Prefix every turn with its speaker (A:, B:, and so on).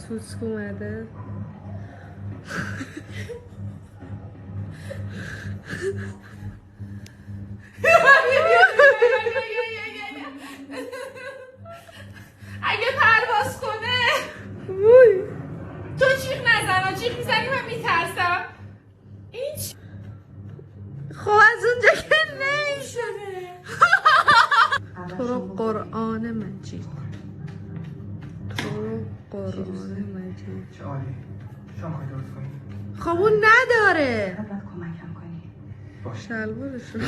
A: سوسک اومده.
B: اگه پرواز کنه تو چیخ نزن، چیخ میزنی من میترسم. این
A: خب از اونجا که نمیشونه. تو رو قرآن مجید، تو رو قرآن مجید.
C: چه عالی. شما خواهی درست کنی؟
A: خب اون نداره.
D: باید کمکم کنی.
C: باشه.
A: شلوارشون.